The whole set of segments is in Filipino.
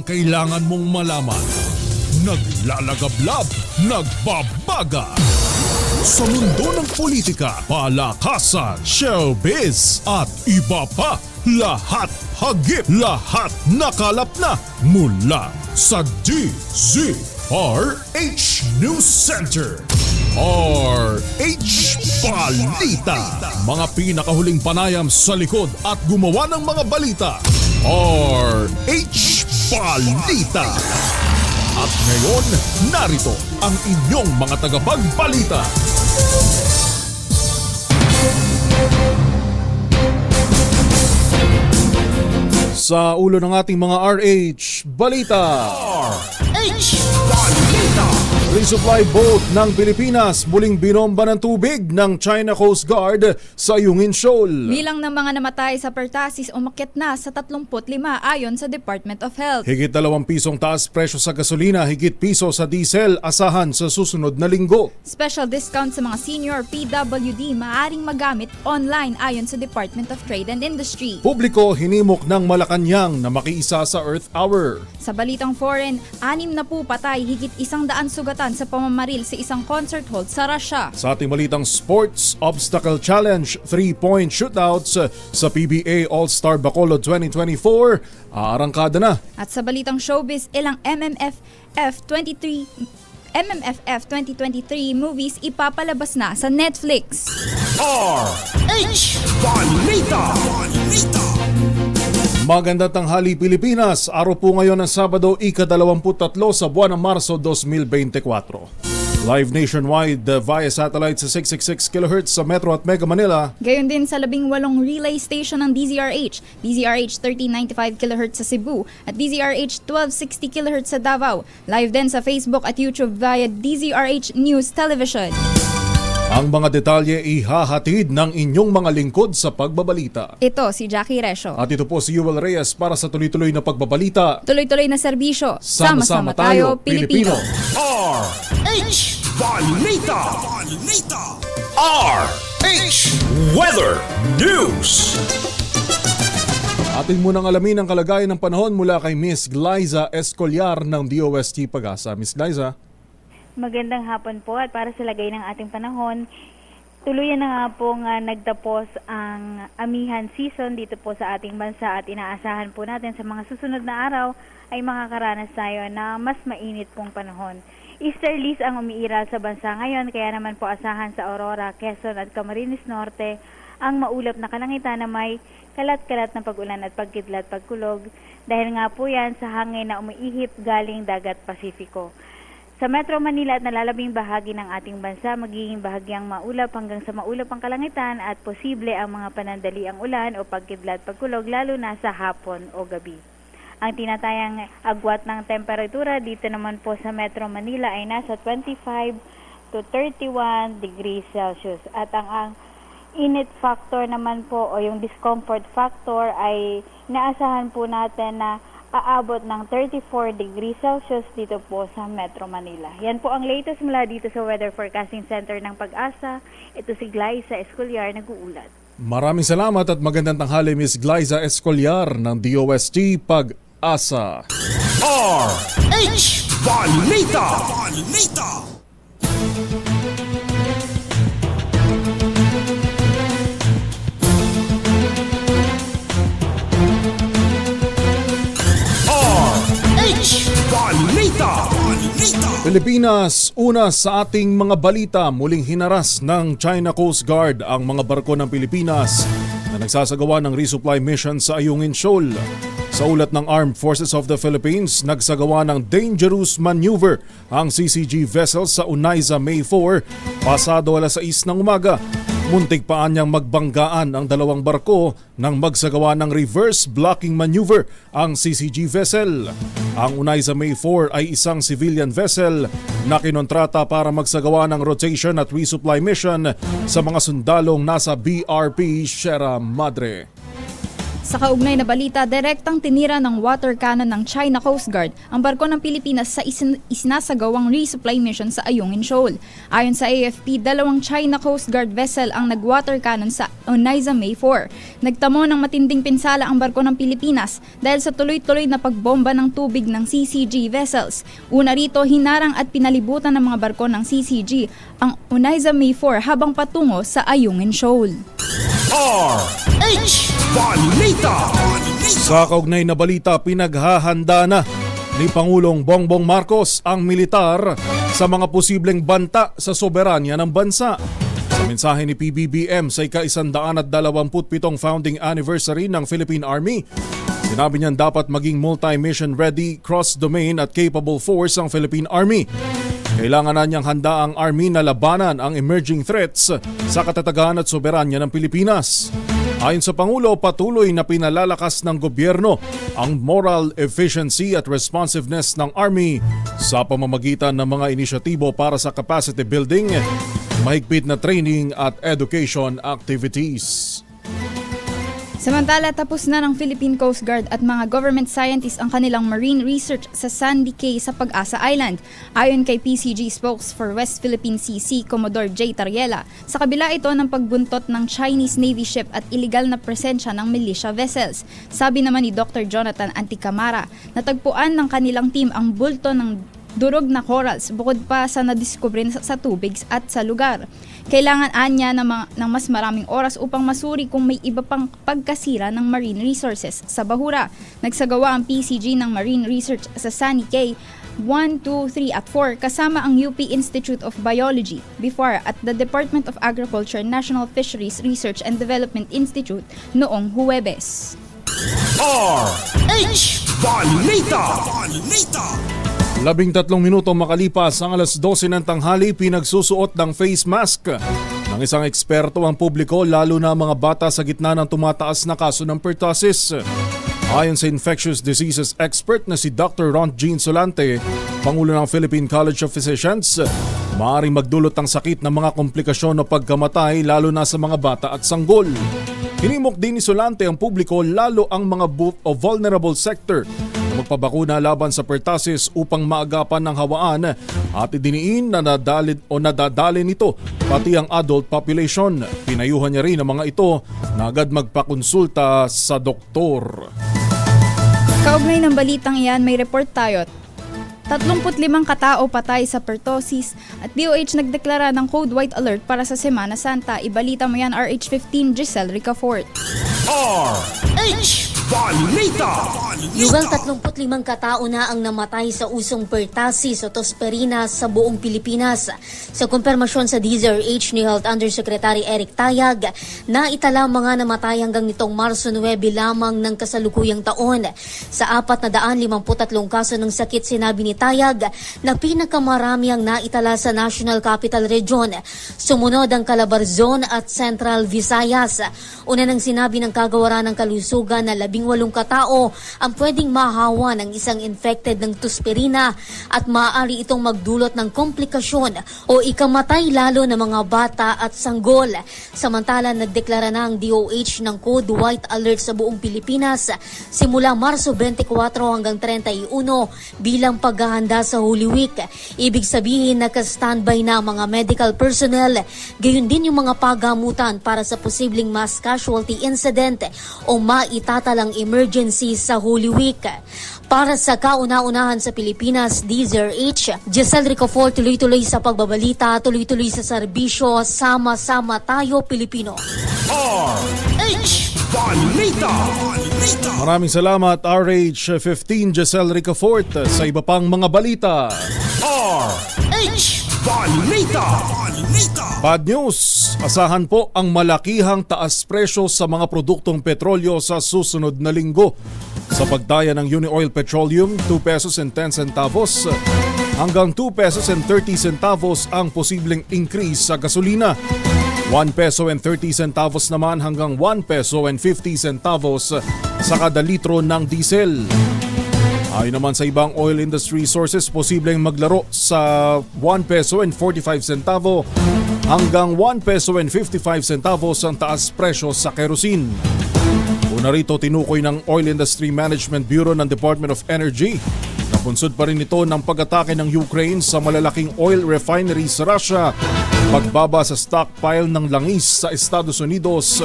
Kailangan mong malaman. Naglalagablab, nagbabaga. Sa mundo ng politika, palakasan, showbiz at iba pa. Lahat hagip, lahat nakalap na mula sa DZRH News Center. RH Balita. Mga pinakahuling panayam sa likod at gumawa ng mga balita. RH Balita. At ngayon, narito ang inyong mga tagapagbalita. Sa ulo ng ating mga RH Balita. RH Balita. Resupply boat ng Pilipinas muling binomba ng tubig ng China Coast Guard sa Ayungin Shoal. Bilang ng mga namatay sa pertasis umakyat na sa 35 ayon sa Department of Health. Higit 2 pisong taas presyo sa gasolina, higit piso sa diesel asahan sa susunod na linggo. Special discount sa mga senior PWD maaring magamit online ayon sa Department of Trade and Industry. Publiko hinimok ng Malacanang na makiisa sa Earth Hour. Sa balitang foreign, 6 na po patay, higit 100 sugatan sa pamamaril sa isang concert hall sa Russia. Sa ating balitang sports, Obstacle Challenge 3-point shootouts sa PBA All-Star Bacolod 2024, aarangkada na. At sa balitang showbiz, ilang MMFF 2023 movies ipapalabas na sa Netflix. RH Balita. Magandang tanghali Pilipinas, araw po ngayon ng Sabado, ika-23 sa buwan ng Marso 2024. Live nationwide via satellite sa 666 kHz sa Metro at Mega Manila. Gayon din sa 18 relay station ng DZRH, DZRH 1395 kHz sa Cebu at DZRH 1260 kHz sa Davao. Live din sa Facebook at YouTube via DZRH News Television. Ang mga detalye ihahatid ng inyong mga lingkod sa pagbabalita. Ito si Jackie Resio. At ito po si Yuel Reyes para sa tuloy-tuloy na pagbabalita. Tuloy-tuloy na serbisyo. Sama-sama tayo, Pilipino. RH Balita. RH Weather News. Ating munang alamin ang kalagayan ng panahon mula kay Miss Glyza Escolyar ng DOST Pag-asa. Miss Glyza. Magandang hapon po at para sa lagay ng ating panahon, tuluyan na nga pong nagtapos ang amihan season dito po sa ating bansa at inaasahan po natin sa mga susunod na araw ay makakaranas tayo na mas mainit pong panahon. Easterlies ang umiiral sa bansa ngayon kaya naman po asahan sa Aurora, Quezon at Camarines Norte ang maulap na kalangitan na may kalat-kalat na pag-ulan at pagkidlat pagkulog dahil nga po yan sa hangin na umiihip galing dagat Pasifiko. Sa Metro Manila at nalalabing bahagi ng ating bansa, magiging bahagyang maulap hanggang sa maulap ang kalangitan at posible ang mga panandaliang ulan o pagkidlat pagkulog lalo na sa hapon o gabi. Ang tinatayang agwat ng temperatura dito naman po sa Metro Manila ay nasa 25 to 31 degrees Celsius at ang init factor naman po o yung discomfort factor ay naasahan po natin na aabot ng 34 degrees Celsius dito po sa Metro Manila. Yan po ang latest mula dito sa Weather Forecasting Center ng Pag-asa. Ito si Glyza Escolyar nag-uulat. Maraming salamat at magandang tanghali Miss Glyza Escolyar ng DOST Pag-asa. RH Balita. Pilipinas, una sa ating mga balita, muling hinaras ng China Coast Guard ang mga barko ng Pilipinas na nagsasagawa ng resupply mission sa Ayungin Shoal. Sa ulat ng Armed Forces of the Philippines, nagsagawa ng dangerous maneuver ang CCG vessel sa Unaiza May 4 pasado alas 6 ng umaga. Muntik pa niyang magbanggaan ang dalawang barko nang magsagawa ng reverse blocking maneuver ang CCG vessel. Ang Unaiza May 4 ay isang civilian vessel na kinontrata para magsagawa ng rotation at resupply mission sa mga sundalong nasa BRP Sierra Madre. Sa kaugnay na balita, direktang tinira ng water cannon ng China Coast Guard ang barko ng Pilipinas sa isinasagawang resupply mission sa Ayungin Shoal. Ayon sa AFP, 2 China Coast Guard vessel ang nag-water cannon sa Oneida May 4. Nagtamo ng matinding pinsala ang barko ng Pilipinas dahil sa tuloy-tuloy na pagbomba ng tubig ng CCG vessels. Una rito, hinarang at pinalibutan ng mga barko ng CCG ang Oneida May 4 habang patungo sa Ayungin Shoal. RH Balita. Sa kaugnay na balita, pinaghahanda na ni Pangulong Bongbong Marcos ang militar sa mga posibleng banta sa soberanya ng bansa. Sa mensahe ni PBBM sa ika-127 founding anniversary ng Philippine Army, sinabi niyan dapat maging multi-mission ready, cross-domain at capable force ang Philippine Army. Kailangan na niyang handa ang Army na labanan ang emerging threats sa katatagan at soberanya ng Pilipinas. Ayon sa Pangulo, patuloy na pinalalakas ng gobyerno ang moral efficiency at responsiveness ng Army sa pamamagitan ng mga inisyatibo para sa capacity building, mahigpit na training at education activities. Samantala, tapos na ng Philippine Coast Guard at mga government scientists ang kanilang marine research sa Sandy Cay sa Pag-asa Island. Ayon kay PCG spokes for West Philippine Sea Commodore J. Tariela, sa kabila ito ng pagbuntot ng Chinese Navy ship at illegal na presensya ng militia vessels. Sabi naman ni Dr. Jonathan Anticamara, natagpuan ng kanilang team ang bulto ng durog na corals bukod pa sa nadiskubre sa tubig at sa lugar. Kailangan anya ng mas maraming oras upang masuri kung may iba pang pagkasira ng marine resources sa bahura. Nagsagawa ang PCG ng marine research sa Sandy Cay 1, 2, 3 at 4 kasama ang UP Institute of Biology, BIFAR at the Department of Agriculture National Fisheries Research and Development Institute noong Huwebes. RH Balita. 13 minuto makalipas ang alas 12 ng tanghali, pinagsusuot ng face mask ng isang eksperto ang publiko, lalo na mga bata sa gitna ng tumataas na kaso ng pertussis. Ayon sa infectious diseases expert na si Dr. Ron Jean Solante, Pangulo ng Philippine College of Physicians, maaaring magdulot ng sakit ng mga komplikasyon o pagkamatay lalo na sa mga bata at sanggol. Hinimok din ni Solante ang publiko, lalo ang mga vulnerable sector, magpabakuna laban sa pertussis upang maagapan ng hawaan at idiniin na nadadali nito pati ang adult population. Pinayuhan niya rin ang mga ito na agad magpakonsulta sa doktor. Kaugnay ng balitang iyan, may report tayo. 35 katao patay sa pertussis at DOH nagdeklara ng Code White Alert para sa Semana Santa. Ibalita mo yan, RH15 Giselle Ricafort. RH Balita. Lugang 35 katao na ang namatay sa usong pertussis o tosperina sa buong Pilipinas. Sa kumpirmasyon sa DZRH ni Health Undersecretary Eric Tayag, naitala mga namatay hanggang nitong Marso 9 lamang ng kasalukuyang taon. Sa 453 kaso ng sakit, sinabi ni Tayag na pinakamarami ang naitala sa National Capital Region. Sumunod ang Calabarzon at Central Visayas. Una nang sinabi ng kagawaran ng kalusugan na 18 katao ang pwedeng mahawa ng isang infected ng tosperina at maaari itong magdulot ng komplikasyon o ikamatay lalo ng mga bata at sanggol. Samantala, nagdeklara na ang DOH ng Code White Alert sa buong Pilipinas simula Marso 24 hanggang 31 bilang paghahanda sa Holy Week. Ibig sabihin, naka-standby na mga medical personnel, gayon din yung mga paggamutan para sa posibleng mass casualty incident o maitatalang emergency sa Holy Week. Para sa kauna-unahan sa Pilipinas, DZRH, Giselle Ricafort, tuloy-tuloy sa pagbabalita, tuloy-tuloy sa serbisyo, sama-sama tayo Pilipino. RH Balita. Maraming salamat RH15 Giselle Ricafort. Sa iba pang mga balita, RH Balita. bad news, asahan po ang malakihang taas presyo sa mga produktong petrolyo sa susunod na linggo. Sa pagdaya ng Unioil Petroleum, 2 pesos and 10 centavos hanggang 2 pesos and 30 centavos ang posibleng increase sa gasolina. 1 peso and 30 centavos naman hanggang 1 peso and 50 centavos sa kada litro ng diesel. Ayon naman sa ibang oil industry sources, posibleng maglaro sa 1 peso and 45 centavo hanggang 1 peso and 55 centavos ang taas presyo sa kerosene. Una rito, tinukoy ng Oil Industry Management Bureau ng Department of Energy na punsod pa rin ito ng pag-atake ng Ukraine sa malalaking oil refineries sa Russia, pagbaba sa stockpile ng langis sa Estados Unidos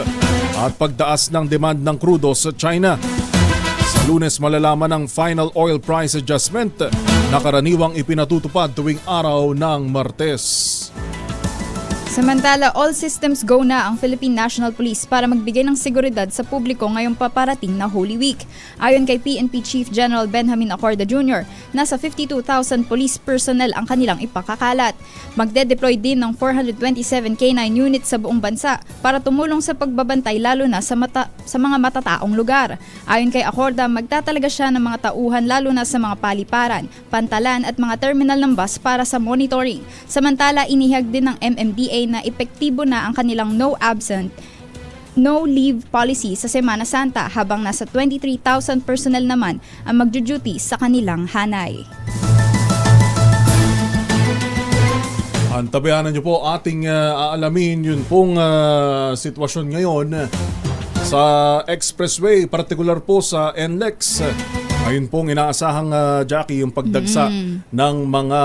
at pagtaas ng demand ng krudo sa China. Sa Lunes, malalaman ang final oil price adjustment na karaniwang ipinatutupad tuwing araw ng Martes. Samantala, all systems go na ang Philippine National Police para magbigay ng seguridad sa publiko ngayong paparating na Holy Week. Ayon kay PNP Chief General Benjamin Acorda Jr., nasa 52,000 police personnel ang kanilang ipakakalat. Magde-deploy din ng 427 K9 units sa buong bansa para tumulong sa pagbabantay lalo na sa mga matataong lugar. Ayon kay Acorda, magtatalaga siya ng mga tauhan lalo na sa mga paliparan, pantalan at mga terminal ng bus para sa monitoring. Samantala, inihag din ng MMDA na epektibo na ang kanilang no absent, no leave policy sa Semana Santa habang nasa 23,000 personnel naman ang magjo-duty sa kanilang hanay. Antabayanan niyo po ating aalamin yun pong sitwasyon ngayon sa expressway, partikular po sa NLEX. Ayun pong inaasahang Jackie, yung pagdagsa ng mga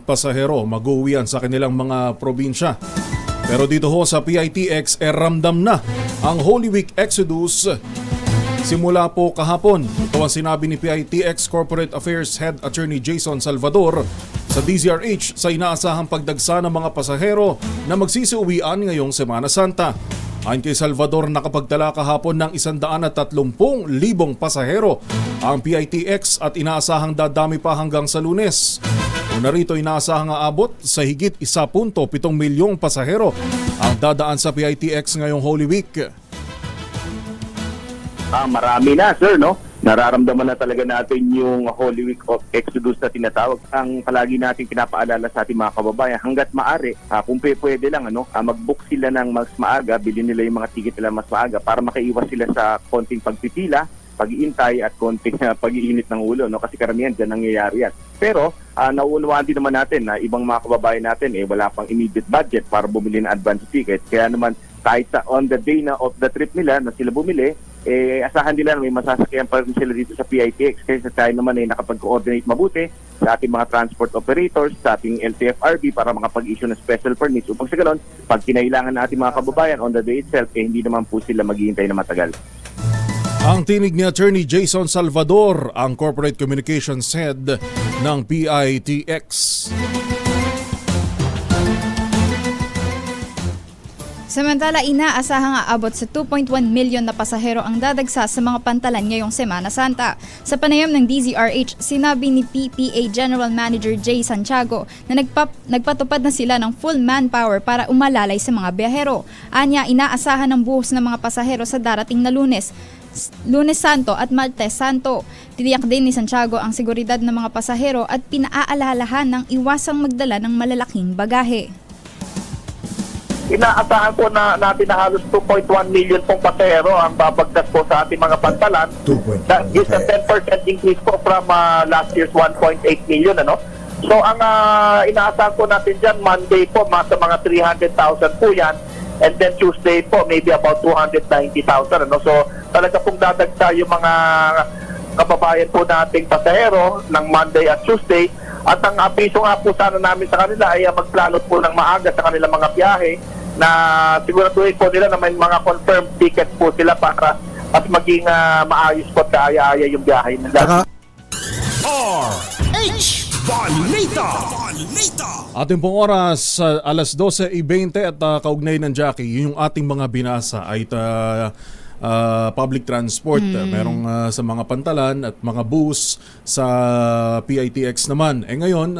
pasahero mag-uwian sa kanilang mga probinsya. Pero dito ho sa PITX, ramdam na ang Holy Week Exodus simula po kahapon. Ito ang sinabi ni PITX Corporate Affairs Head Attorney Jason Salvador sa DZRH sa inaasahang pagdagsa ng mga pasahero na magsisiuwian ngayong Semana Santa. Ayon kay Salvador, nakapagtala kahapon ng 130,000 pasahero ang PITX at inaasahang dadami pa hanggang sa Lunes. Una rito, inaasahang aabot sa higit 1.7 milyong pasahero ang dadaan sa PITX ngayong Holy Week. Marami na, sir, no? Nararamdaman na talaga natin yung Holy Week of Exodus na tinatawag. Ang palagi natin pinapaalala sa ating mga kababayan, hanggat maaari, kung pwede lang, mag-book sila ng mas maaga, bilhin nila yung mga ticket nila mas maaga para makaiwas sila sa konting pagpipila, pag-iintay at konting pag-iinit ng ulo, no? Kasi karamihan dyan nangyayari yan. Pero nauunawaan din naman natin na ibang mga kababayan natin wala pang immediate budget para bumili ng advance ticket. Kaya naman kahit sa on the day na of the trip nila na sila bumili, asahan nila na may masasakyan pa rin sila dito sa PITX. Kasi tayo naman nakapag-coordinate mabuti sa ating mga transport operators, sa ating LTFRB para makapag-issue ng special permits upang sa ganon, pag kinailangan ng ating mga kababayan on the day itself, hindi naman po sila maghihintay na matagal. Ang tinig ni Attorney Jason Salvador, ang Corporate Communications Head ng PITX. Samantala, inaasahang aabot sa 2.1 million na pasahero ang dadagsa sa mga pantalan ngayong Semana Santa. Sa panayam ng DZRH, sinabi ni PPA General Manager Jay Santiago na nagpatupad na sila ng full manpower para umalalay sa mga biyahero. Anya, inaasahan ng buhos ng mga pasahero sa darating na Lunes Santo at Martes Santo. Tiniyak din ni Santiago ang seguridad ng mga pasahero at pinaaalalahan ng iwasang magdala ng malalaking bagahe. Inaasahan po na natin na halos 2.1 million pong pasahero ang babagtas po sa ating mga pantalan. That is a 10% increase po from last year's 1.8 million. So ang inaasahan po natin dyan, Monday po, sa mga 300,000 po yan. And then Tuesday po, maybe about 290,000. So talaga pong dadagsa yung mga kababayan po nating pasahero ng Monday at Tuesday. At ang apiso nga po sana namin sa kanila ay magplano po ng maaga sa kanilang mga biyahe na siguraduhin po nila na may mga confirmed ticket po sila para at maging maayos po at aya-aya yung biyahe nila. RH Balita. Ating pong oras, alas 12:20 at kaugnay ng Jackie, yung ating mga binasa ay public transport. Merong sa mga pantalan at mga bus sa PITX naman. Ngayon,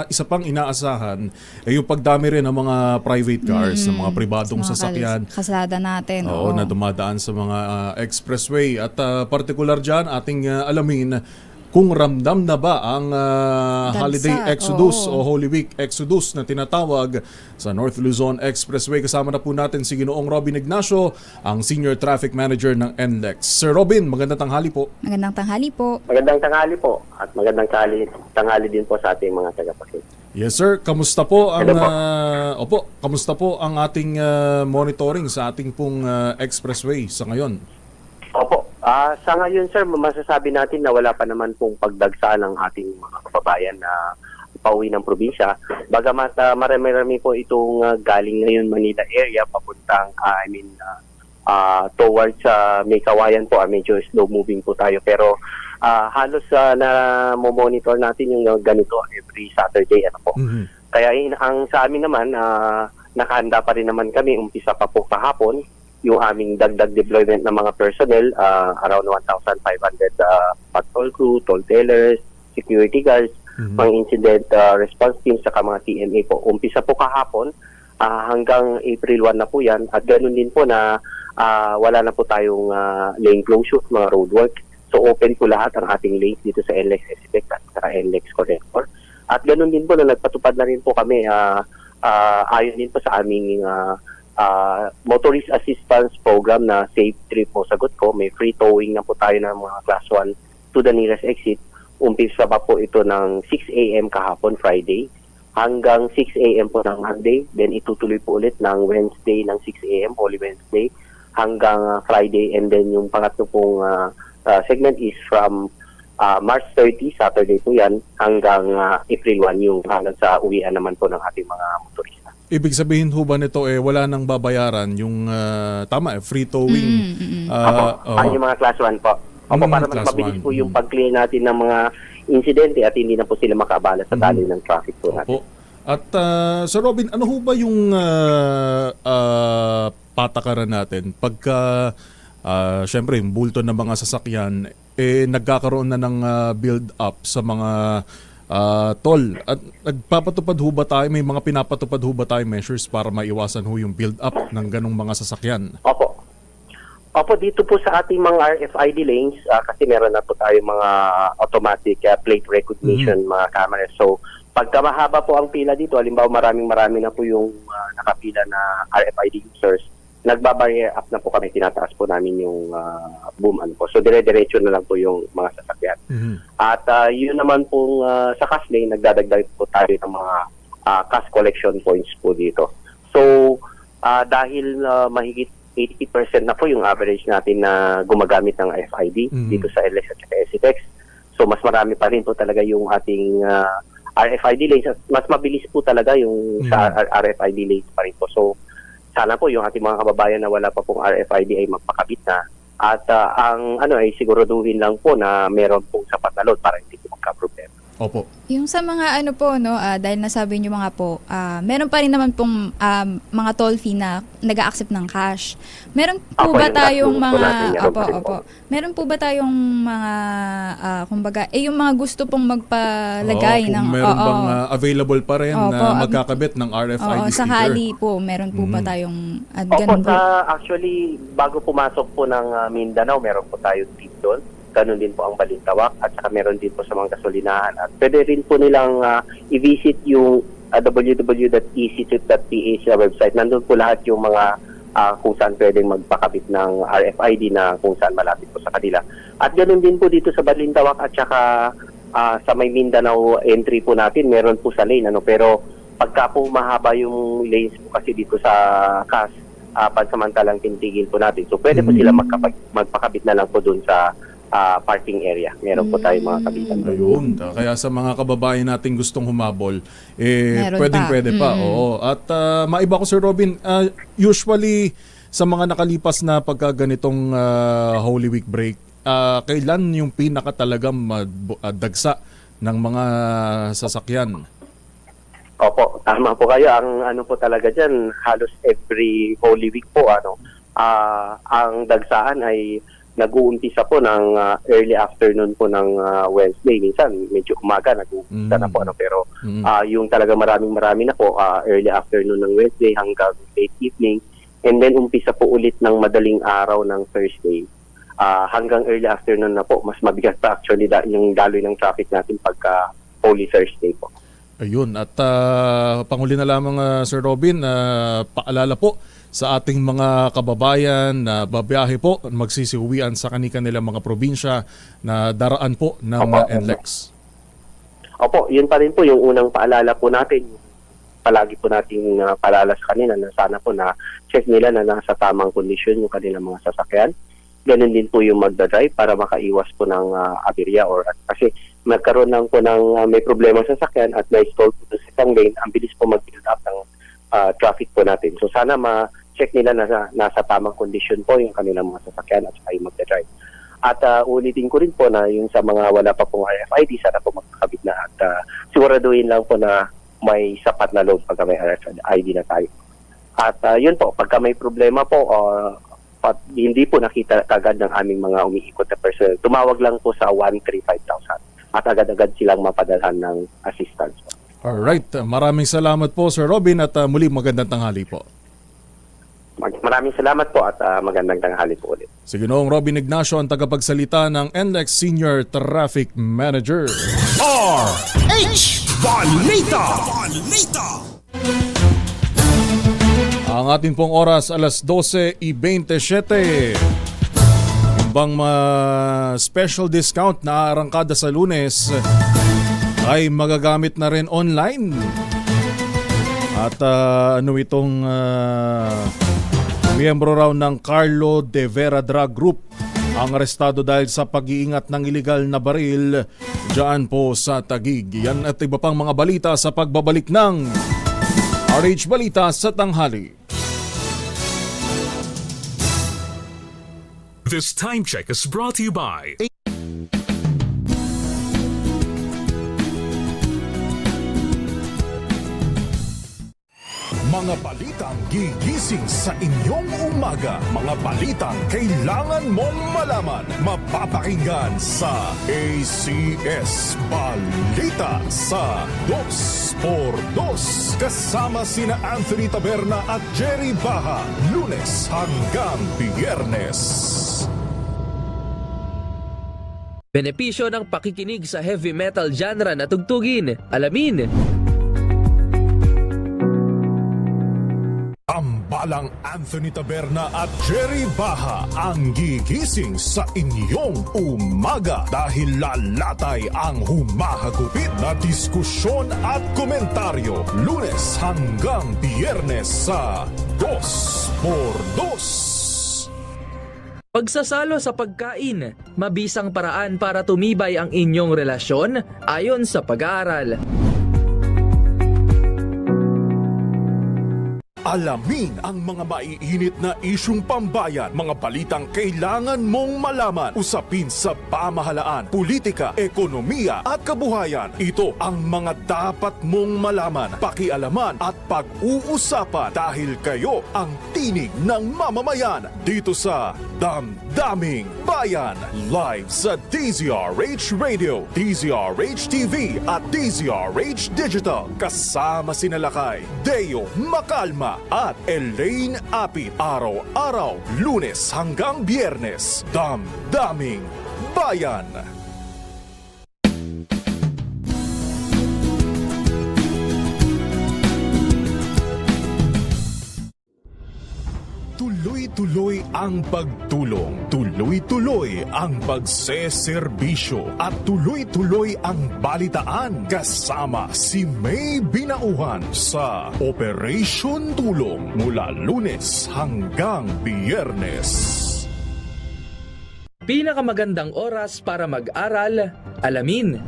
isa pang inaasahan yung pagdami rin ng mga private cars, ng mga pribadong sasakyan. Kasada natin. Na dumadaan sa mga expressway. At particular dyan, ating alamin kung ramdam na ba ang Dagsa, holiday exodus oo. o Holy Week exodus na tinatawag sa North Luzon Expressway. Kasama na po natin si Ginoong Robin Ignacio, ang Senior Traffic Manager ng NLEX. Sir Robin, magandang tanghali po. Magandang tanghali po. Magandang tanghali po at magandang tanghali din po sa ating mga tagapakinig. Yes sir, kamusta po ang Hello po. kamusta po ang ating monitoring sa ating pong expressway sa ngayon? Opo. Sa ngayon sir, masasabi natin na wala pa naman pong pagdagsa ng ating mga kababayan na pauwi ng probinsya. Bagamat marami-rami po itong galing ngayon Manila area papuntang towards May Kawayan po, medyo slow moving po tayo pero halos na monitor natin yung ganito every Saturday po. Mhm. Kaya ang sa amin naman nakahanda pa rin naman kami, umpisa pa po kahapon yung aming dagdag deployment ng mga personnel, around 1,500 patrol crew, toll tellers, security guards, mga incident response teams, saka mga TMA po. Umpisa po kahapon hanggang April 1 na po yan, at ganoon din po na wala na po tayong lane closure, mga roadwork. So open po lahat ang ating lanes dito sa NLEX SPEC at sa NLEX Connector. At ganoon din po na nagpatupad na rin po kami ayon din po sa aming motorist assistance program na Safe Trip po sagot ko. May free towing na po tayo ng mga class 1 to the nearest exit. Umpisa pa po ito ng 6 a.m. kahapon Friday hanggang 6 a.m. po ng Monday. Then itutuloy po ulit ng Wednesday ng 6 a.m. Holy Wednesday hanggang Friday. And then yung pangatlo pong segment is from March 30, Saturday po yan, hanggang April 1 yung hanggang sa uwian naman po ng ating mga motorista. Ibig sabihin ho ba nito wala nang babayaran yung free towing? Yung mga class 1 po. Opo, para mas class mabilis 1. po yung pag-clear natin ng mga insidente at hindi na po sila makaabala sa daloy ng traffic po natin. Opo. At Sir Robin, ano ho ba yung patakaran natin pagka syempre yung bulto ng mga sasakyan nagkakaroon na ng build-up sa mga toll? At nagpapatupad ho ba tayo, may mga pinapatupad ho ba tayo measures para maiwasan ho yung build-up ng ganong mga sasakyan? Opo, dito po sa ating mga RFID lanes, kasi meron na po tayo mga automatic plate recognition, mga cameras. So, pagka mahaba po ang pila dito, halimbawa marami na po yung nakapila na RFID users, nagbabarrier up na po kami, tinataas po namin yung boom po. So, dire-diretso na lang po yung mga sasakyan. At yun naman pong sa cash lane, nagdadagdag po tayo ng mga cash collection points po dito. So, dahil mahigit 80% na po yung average natin na gumagamit ng RFID dito sa LS at SFX. So mas marami pa rin po talaga yung ating RFID lanes. Mas mabilis po talaga yung sa RFID lanes pa rin po. So sana po yung ating mga kababayan na wala pa pong RFID ay magpakabit na. At ang ay siguraduhin lang po na meron pong sapat na load para hindi po magka-problema. Opo. Yung sa mga dahil nasabi nyo mga po, meron pa rin naman pong mga toll fee na nag-a-accept ng cash. Meron po ba tayong mga meron po ba tayong mga kumbaga yung mga gusto pong magpalagay ng meron bang available pa rin na magkakabit ng RFID sticker? Sakali po, meron po ba tayong ganun po? Actually, bago pumasok po ng Mindanao, meron po tayong tip doon. Ganun din po ang Balintawak at saka meron din po sa mga gasolinahan. At pwede rin po nilang i-visit yung www.ectrip.ph website. Nandun po lahat yung mga kung saan pwedeng magpakabit ng RFID na kung saan malapit po sa kanila. At ganun din po dito sa Balintawak at saka sa may Mindanao entry po natin, meron po sa lane. Pero pagka po mahaba yung lanes po kasi dito sa CAS, pansamantalang tintigil po natin. So pwede po sila magpakabit na lang po dun sa parking area. Meron po tayong mga kabitan. Ayun. Kaya sa mga kababayan nating gustong humabol, pwede pa. Oo. At maiba ko, Sir Robin, usually sa mga nakalipas na pagkaganitong Holy Week break, kailan yung pinaka talagang dagsa ng mga sasakyan? Opo, tama po kayo. Ang po talaga dyan, halos every Holy Week po, ang dagsaan ay nag-uumpisa po ng early afternoon po ng Wednesday. Minsan, medyo umaga, nag-uumpisa na po. Pero yung talaga marami na po, early afternoon ng Wednesday hanggang late evening. And then, umpisa po ulit ng madaling araw ng Thursday. hanggang early afternoon na po, mas mabigat pa actually yung daloy ng traffic natin pagka Holy Thursday po. Ayun, at panghuli na lamang Sir Robin, paalala po sa ating mga kababayan na babiyahe po, magsisiuwian sa kanilang mga probinsya na daraan po ng NLEX. Opo, yun pa rin po yung unang paalala po natin. Palagi po nating paalala sa kanila na sana po na check nila na nasa tamang kondisyon yung kanilang mga sasakyan. Ganun din po yung magdadrive para makaiwas po ng aberya or kasi magkaroon lang po ng may problema sa sasakyan at may stall po sa isang lane, ang bilis po mag-build up ng traffic po natin. So sana ma-check nila na nasa tamang kondisyon po yung kanilang mga sasakyan at saka yung magdadrive. At ulitin ko rin po na yung sa mga wala pa pong RFID, sana po magkakabit na at siguraduhin lang po na may sapat na load pagka may RFID na tayo. At yun po, pagka may problema po, hindi po nakita agad ng aming mga umiikot na personnel, tumawag lang po sa 135,000 at agad-agad silang mapadalhan ng assistance po. Alright, maraming salamat po Sir Robin at muli magandang tanghali po. Maraming salamat po at magandang tanghali po ulit. Si Ginoong Robin Ignacio ang tagapagsalita ng NLEX Senior Traffic Manager. RH Balita. Ang ating pong oras alas 12:27. Yung bang special discount na arangkada sa Lunes ay magagamit na rin online. At itong miyembro raw ng Carlo de Vera Drug Group ang arestado dahil sa pag-iingat ng iligal na baril dyan po sa Taguig. Yan at iba pang mga balita sa pagbabalik ng RH Balita sa Tanghali. This time check is brought to you by Mga balitang gigising sa inyong umaga. Mga balitang kailangan mong malaman. Mapapakinggan sa ACS Balita sa 2x2. Kasama sina Anthony Taberna at Jerry Baha. Lunes hanggang Biyernes. Benepisyo ng pakikinig sa heavy metal genre na tugtugin. Alamin. Tambalang Anthony Taberna at Jerry Baha ang gigising sa inyong umaga dahil lalatay ang humahagupit na diskusyon at komentaryo Lunes hanggang Biyernes sa 2x2. Pagsasalo sa pagkain, mabisang paraan para tumibay ang inyong relasyon ayon sa pag-aaral. Alamin ang mga maiinit na isyung pambayan, mga balitang kailangan mong malaman, usapin sa pamahalaan, politika, ekonomiya at kabuhayan. Ito ang mga dapat mong malaman, pakialaman at pag-uusapan dahil kayo ang tinig ng mamamayan dito sa Damdaming Bayan. Live sa DZRH Radio, DZRH TV at DZRH Digital. Kasama sinalakay Deo Macalma at Elaine Apit. Araw-araw, Lunes hanggang Biyernes. Damdaming Bayan. Tuloy-tuloy ang pagtulong, tuloy-tuloy ang pagseserbisyo at tuloy-tuloy ang balitaan kasama si May Binauhan sa Operation Tulong mula Lunes hanggang Biyernes. Pinakamagandang oras para mag-aral, alamin.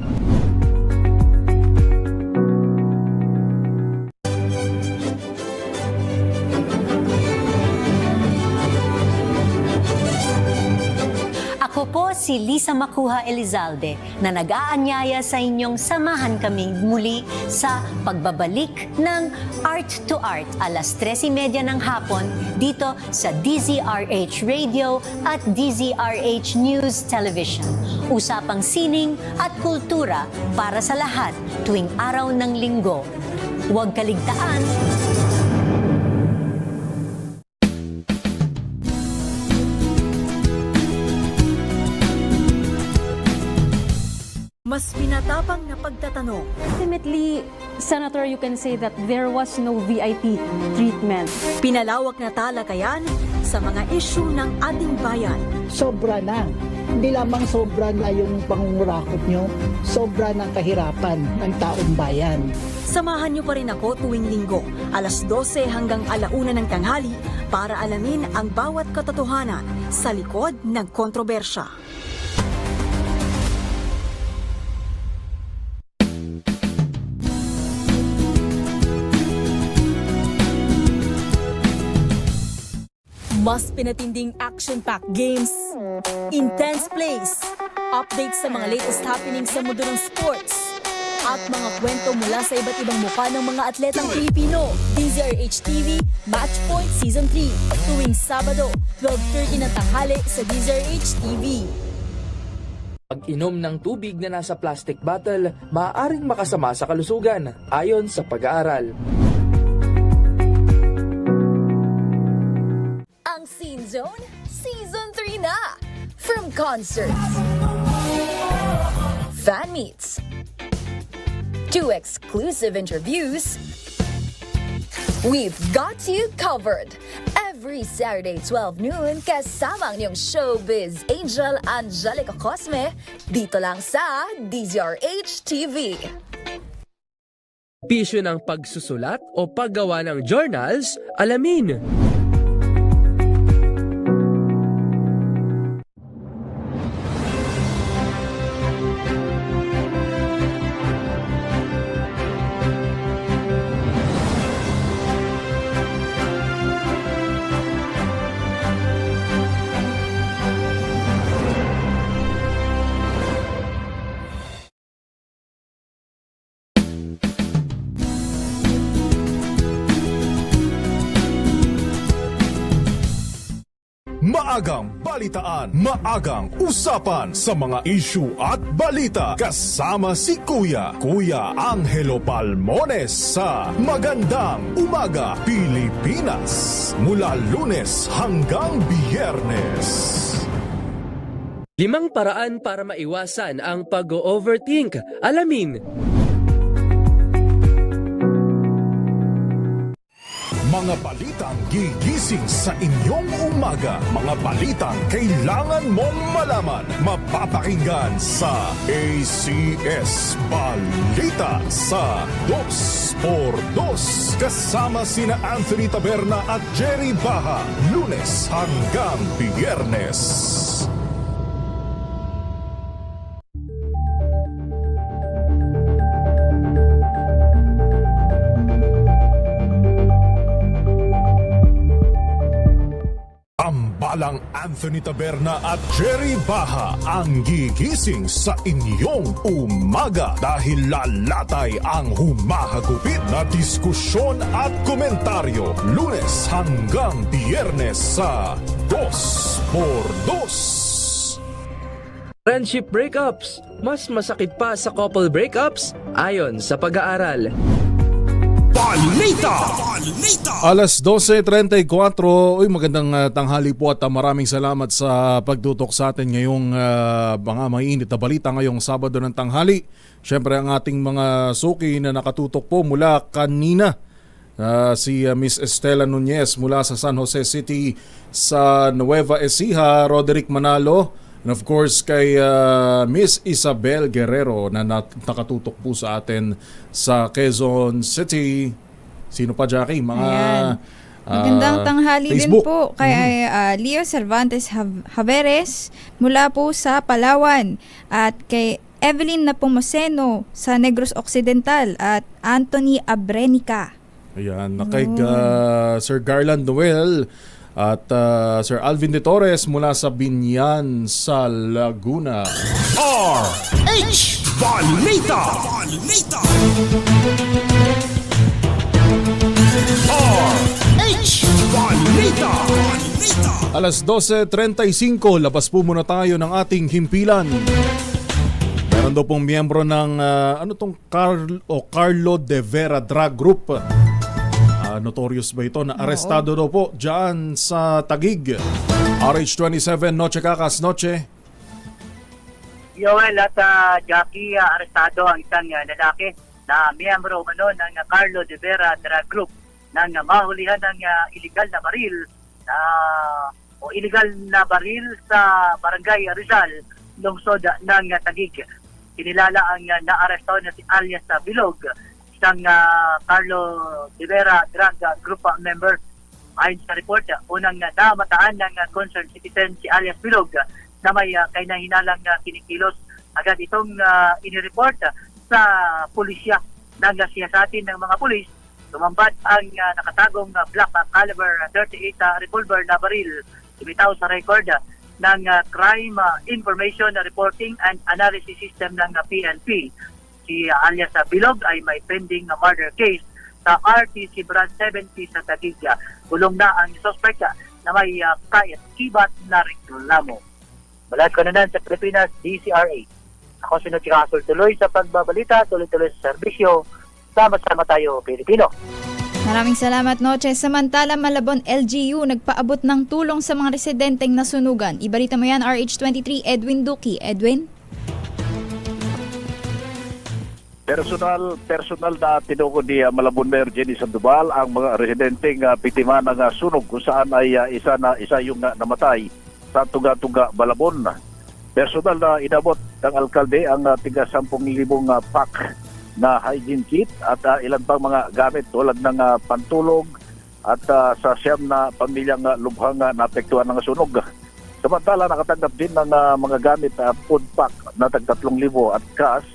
Ako po si Lisa Macuja Elizalde na nag-aanyaya sa inyong samahan kami muli sa pagbabalik ng Art to Art alas 3:30 ng hapon dito sa DZRH Radio at DZRH News Television. Usapang sining at kultura para sa lahat tuwing araw ng linggo. Huwag kaligtaan. mas pinatapang na pagtatanong. Ultimately, Senator, you can say that there was no VIP treatment. Pinalawak na talakayan sa mga isyu ng ating bayan. Sobra na. Hindi lamang sobra na yung pangungurakot nyo, sobra ng kahirapan ng taong bayan. Samahan niyo pa rin ako tuwing linggo, alas 12 hanggang alauna ng tanghali para alamin ang bawat katotohanan sa likod ng kontrobersya. Mas pinatinding action-packed games, intense plays, updates sa mga latest happenings sa mundo ng sports, at mga kwento mula sa iba't ibang mukha ng mga atletang Pilipino. DZRH TV Match Point Season 3 tuwing Sabado, 12:30 ng tanghali sa DZRH TV. Pag-inom ng tubig na nasa plastic bottle, maaaring makasama sa kalusugan, ayon sa pag-aaral. Ang Scene Zone Season 3 na! From concerts, fan meets, to exclusive interviews, we've got you covered. Every Saturday 12 noon, kasama ang iyong showbiz angel Angelica Cosme, dito lang sa DZRH TV. Pisyo ng pagsusulat o paggawa ng journals, alamin. Maagang balitaan, maagang usapan sa mga issue at balita. Kasama si Kuya Angelo Palmones sa Magandang Umaga Pilipinas. Mula Lunes hanggang Biyernes. 5 paraan para maiwasan ang pag-overthink. Alamin. Mga balitang gigising sa inyong umaga. Mga balitang kailangan mong malaman. Mapapakinggan sa ACS Balita sa 2x2. Kasama sina Anthony Taberna at Jerry Baha. Lunes hanggang Biyernes. Ambalang Anthony Taberna at Jerry Baha ang gigising sa inyong umaga dahil lalatay ang humahagupit na diskusyon at komentaryo. Lunes hanggang Biyernes sa 2x2. Friendship breakups, mas masakit pa sa couple breakups, ayon sa pag-aaral. Balita! Alas 12:34. Uy, magandang tanghali po at maraming salamat sa pagtutok sa atin ngayong mga mainit na balita ngayong Sabado ng tanghali. Siyempre ang ating mga suki na nakatutok po mula kanina. Si Miss Estela Nunez mula sa San Jose City sa Nueva Ecija, Roderick Manalo, and of course kay Miss Isabel Guerrero na nakatutok po sa atin sa Quezon City. Sino pa, Jackie? Magandang tanghali Facebook. din po kay Leo Cervantes Haveres mula po sa Palawan at kay Evelyn Napomuceno sa Negros Occidental at Anthony Abrenica. Ayan, kay Sir Garland Noel at Sir Alvin de Torres mula sa Binyan sa Laguna. RH Balita! RH Balita! Alas 12:35, labas po muna tayo ng ating himpilan. Meron daw pong miyembro ng Carlo de Vera Drug Group. Notorious ba ito? Na arestado daw po dyan sa Taguig. RH27, Noche Kakas, Noche. Joel at Jackie, arestado ang isang lalaki na miyembro ng Carlo de Vera Drug Group nang mahulihan ng illegal na baril illegal na baril sa Barangay Rizal, lungsod ng Taguig. Kinilala ang naaresto na si alias Bilog, isang Carlo de Vera Drug Group member. Ayon sa report, unang namataan ng concerned citizen si alias Bilog na may kahinahinalang kinikilos. Agad itong inireport sa pulisya nang siyasatin ng mga pulis. Tumambad ang nakatagong black caliber 38 revolver na baril. Ibitaw sa record ng Crime Information Reporting and Analysis System ng PNP. Si alias Bilog ay may pending murder case sa RTC Branch 70 sa Taguig. Kulong na ang suspect na may kibat na reklamo. Balat ko na sa Pilipinas, DCRA. Ako si Notikasul, tuloy sa pagbabalita, tuloy-tuloy sa serbisyo. Sama-sama tayo, Pilipino. Maraming salamat, Noche. Samantala, Malabon LGU nagpaabot ng tulong sa mga residenteng nasunugan. Ibalita mo yan, RH23, Edwin Duki. Edwin? Personal na tinukod ni Malabon Mayor Jenny Sandoval ang mga residenteng biktima ng sunog kung saan ay isa yung namatay sa Tuga-Tuga, Malabon. Personal na inabot ng alkalde ang tiga 10,000 pack na hygiene kit at ilan pang mga gamit tulad ng pantulog at sa siyam na pamilyang lubhang naapektuhan ng sunog. Samantala, nakatanggap din ng mga gamit food pack na tag 3,000 at cash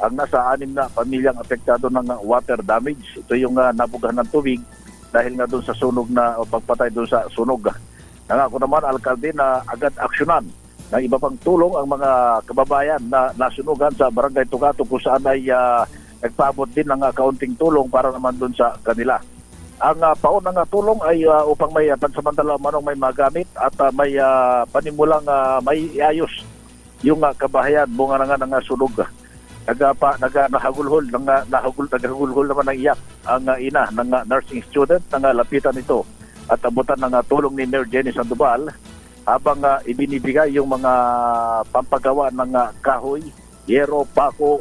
ang nasa 6 na pamilyang apektado ng water damage. Ito yung nabugahan ng tubig dahil nga doon sa sunog na o pagpatay doon sa sunog. Nangako naman alkalde na agad aksyonan ng iba pang tulong ang mga kababayan na nasunugan sa Barangay Tugato kung saan ay nagpaabot din ng kaunting tulong para naman doon sa kanila. Ang paunang tulong ay upang may pansamantala manong may magamit at may panimulang may iayos yung kabahayan bunga na nga ng sunog. Nagahagulhol naman ng iyak ang ina ng nursing student na lapitan ito at abutan ng tulong ni Mayor Jenny Sandoval habang ibinibigay yung mga pampagawa ng kahoy, yero, pako,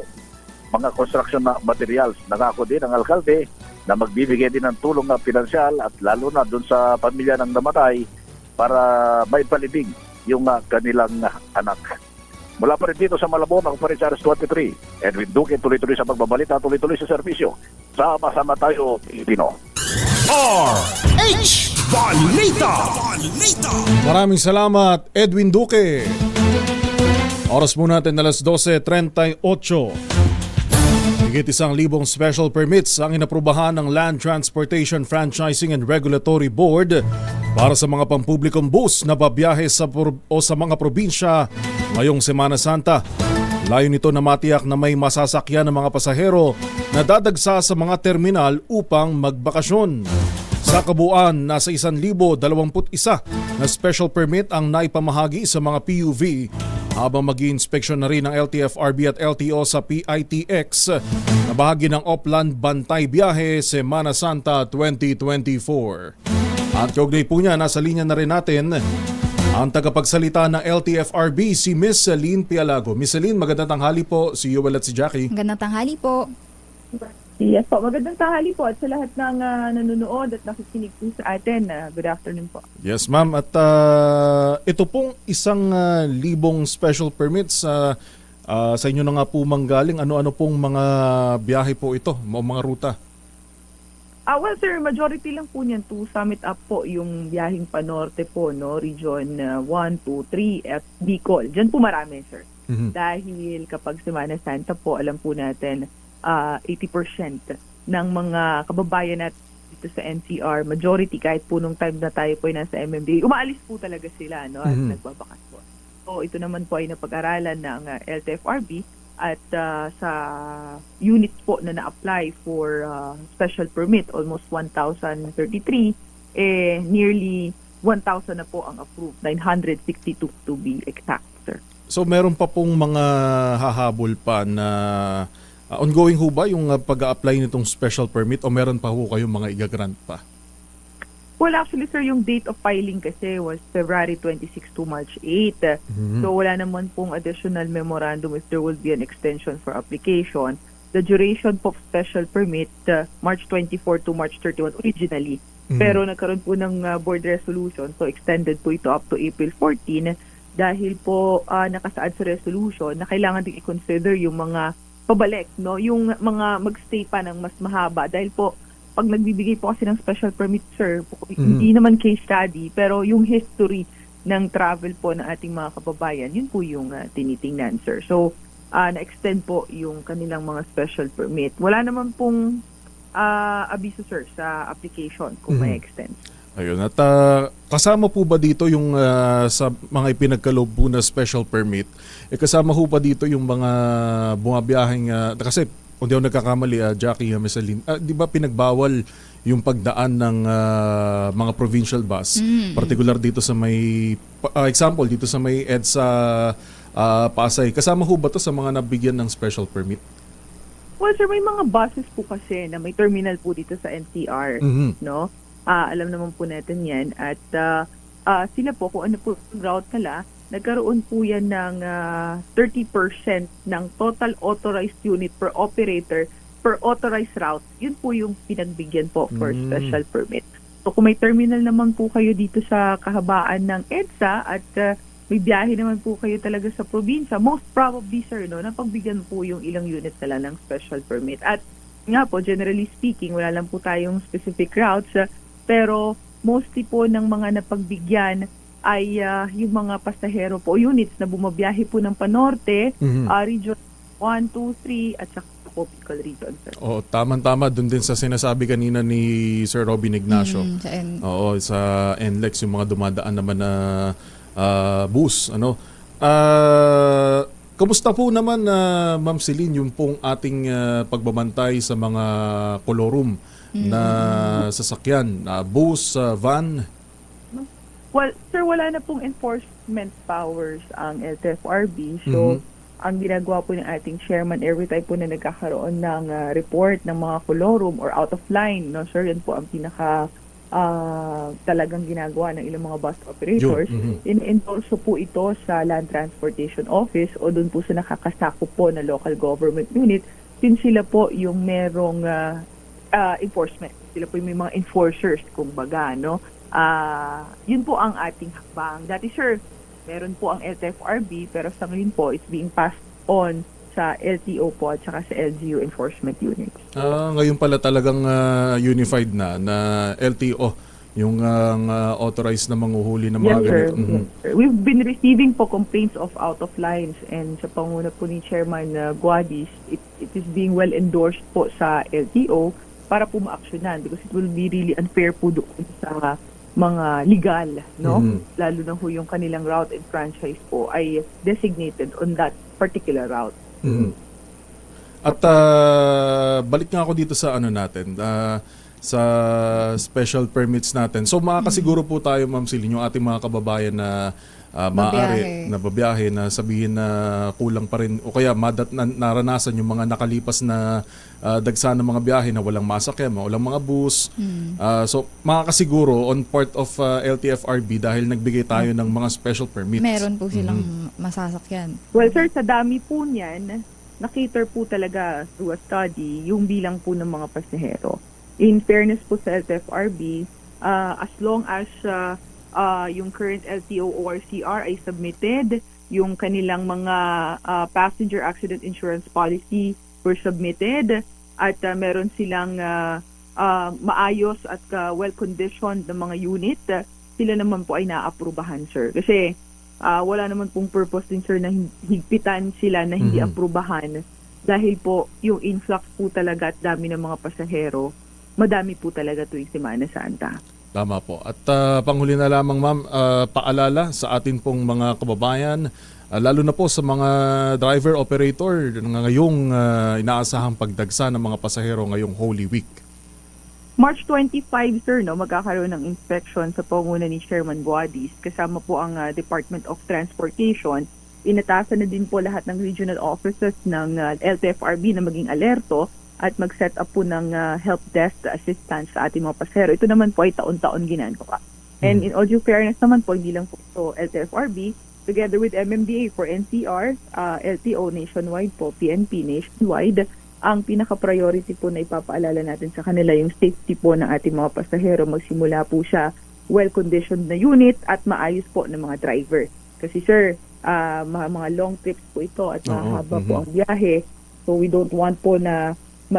mga construction na materials. Nangako din ang alkalde na magbibigay din ng tulong na pinansyal at lalo na dun sa pamilya ng namatay para may palibing yung kanilang anak. Mula pa rin dito sa Malabon, ako pa rin sa RH23. Edwin Duque, tuloy-tuloy sa pagbabalita, tuloy-tuloy sa serbisyo. Sama-sama tayo, Pilipino. RH Balita. Maraming salamat, Edwin Duque. Oras mo natin alas 12:38. Higit 1,000 special permits ang inaprubahan ng Land Transportation Franchising and Regulatory Board para sa mga pampublikong bus na babiyahe sa mga probinsya ngayong Semana Santa. Layo nito na matiyak na may masasakyan ng mga pasahero na dadagsa sa mga terminal upang magbakasyon. Sa kabuuan, nasa 1,021 na special permit ang naipamahagi sa mga PUV habang mag-i-inspeksyon na rin ng LTFRB at LTO sa PITX na bahagi ng Oplan Bantay Biyahe Semana Santa 2024. At kaugnay po niya, nasa linya na rin natin ang tagapagsalita ng LTFRB, si Miss Celine Pialago. Miss Celine, magandang tanghali po. Si Yuel at si Jackie. Magandang tanghali po. Yes po, magandang tanghali po at sa lahat ng nanonood at nakikinig po sa atin. Good afternoon po. Yes ma'am, at ito pong 1,000 special permits sa inyo na nga po manggaling. Ano-ano pong mga biyahe po ito, mga ruta? Well sir, majority lang po niyan to Summit Up po yung biyaheng panorte po, no? Region 1, 2, 3 at Bicol. Diyan po marami sir. Dahil kapag Semana Santa po, alam po natin 80% ng mga kababayan natin dito sa NCR, majority kahit po nung time na tayo po ay nasa MMDA, umaalis po talaga sila, no? At nagbabakas po. So ito naman po ay napag-aralan ng LTFRB at sa units po na na-apply for special permit, almost 1,033, nearly 1,000 na po ang approved, 962 to be exact, sir. So meron pa pong mga hahabol pa na ongoing ho ba yung pag-a-apply nitong special permit o meron pa ho kayong mga igagrant pa? Well, actually, sir, yung date of filing kasi was February 26 to March 8. So, wala naman pong additional memorandum if there will be an extension for application. The duration po of special permit, March 24 to March 31 originally. Pero nagkaroon po ng board resolution, so extended po ito up to April 14 dahil po nakasaad sa resolution na kailangan din i-consider yung mga pabalik, no? Yung mga magstay pa ng mas mahaba dahil po pag nagbibigay po kasi ng special permit, sir, hindi naman case study, pero yung history ng travel po ng ating mga kababayan, yun po yung tinitingnan, sir. So, na-extend po yung kanilang mga special permit. Wala naman pong abiso, sir, sa application kung may extend. Ayun. At kasama po ba dito yung sa mga ipinagkaloob po na special permit, kasama po ba dito yung mga bumabiyaheng, kasi kung di ako nagkakamali, Jackie Mesalin, di ba pinagbawal yung pagdaan ng mga provincial bus, particular dito sa may, example, dito sa may EDSA Pasay. Kasama ho ba to sa mga nabigyan ng special permit? Well, sir, may mga buses po kasi na may terminal po dito sa NCR, no? Alam naman po natin yan. At sila po, kung ano po yung route nila, nagkaroon po yan ng 30% ng total authorized unit per operator per authorized route. Yun po yung pinagbigyan po for special permit. So kung may terminal naman po kayo dito sa kahabaan ng EDSA at may biyahe naman po kayo talaga sa probinsya, most probably, sir, no, napagbigyan po yung ilang units nila ng special permit. At nga po, generally speaking, wala lang po tayong specific routes, pero mostly po ng mga napagbigyan ay yung mga pasahero po, units na bumabiyahe po ng Panorte, Region 1, 2, 3, at saka po Bicol Region, sir. Oo, tama-tama dun din sa sinasabi kanina ni Sir Robin Ignacio. Oo, sa NLEX, yung mga dumadaan naman na bus. Ano? Kamusta po naman, Ma'am Celine, yung pong ating pagbabantay sa mga kolorum na sasakyan, bus, van? Well, sir, wala na pong enforcement powers ang LTFRB. So, ang ginagawa po ng ating chairman every time po na nagkakaroon ng report ng mga kolorum or out of line, no, sir, yan po ang pinaka talagang ginagawa ng ilang mga bus operators. In-endorso po ito sa Land Transportation Office o doon po sa nakakasakop po na local government unit, din sila po yung merong enforcement. Sila po yung may mga enforcers, kumbaga, no? Yun po ang ating hakbang. Dati, sir, meron po ang LTFRB, pero sa ngayon po, it's being passed on sa LTO po at saka sa LGU enforcement units. Ngayon pala talagang unified na LTO, yung authorized na manguhuli ng mga ganito. We've been receiving po complaints of out of lines, and sa panguna po ni Chairman Guadis, it is being well endorsed po sa LTO para po ma-actionan because it will be really unfair po doon sa mga legal, no? Lalo na po yung kanilang route and franchise po ay designated on that particular route. At balik nga ako dito sa ano natin, sa special permits natin. So makakasiguro po tayo, Ma'am Celine, yung ating mga kababayan na maaari na babiyahe na sabihin na kulang pa rin o kaya naranasan yung mga nakalipas na dagsa ng mga biyahe na walang masakyan, walang mga bus. So makakasiguro on part of LTFRB dahil nagbigay tayo ng mga special permits. Meron po silang masasakyan. Well, sir, sa dami po niyan, na-cater po talaga through a study yung bilang po ng mga pasahero. In fairness po sa LTFRB, as long as yung current LTO ORCR ay submitted, yung kanilang mga passenger accident insurance policy were submitted, at meron silang maayos at well-conditioned na mga unit, sila naman po ay naaprubahan, sir. Kasi wala naman pong purpose din, sir, na higpitan sila na hindi aprubahan dahil po yung influx po talaga at dami ng mga pasahero, madami po talaga tuwing Semana Santa. Tama po. At panghuli na lamang, Ma'am, paalala sa atin pong mga kababayan, lalo na po sa mga driver operator na ngayong inaasahang pagdagsa ng mga pasahero ngayong Holy Week. March 25, sir, no, magkakaroon ng inspection sa panguna ni Chairman Guadis. Kasama po ang Department of Transportation. Inatasan na din po lahat ng regional offices ng LTFRB na maging alerto at mag-set up po ng help desk assistance sa ating mga pasahero. Ito naman po ay taon-taon ginagawa. And in all due fairness naman po, hindi lang po ito LTFRB, together with MMDA for NCR, LTO nationwide po, PNP nationwide, ang pinaka-priority po na ipapaalala natin sa kanila yung safety po ng ating mga pasahero. Magsimula po siya well-conditioned na unit at maayos po ng mga driver. Kasi sir, mga long trips po ito at mahaba po ang biyahe. So we don't want po na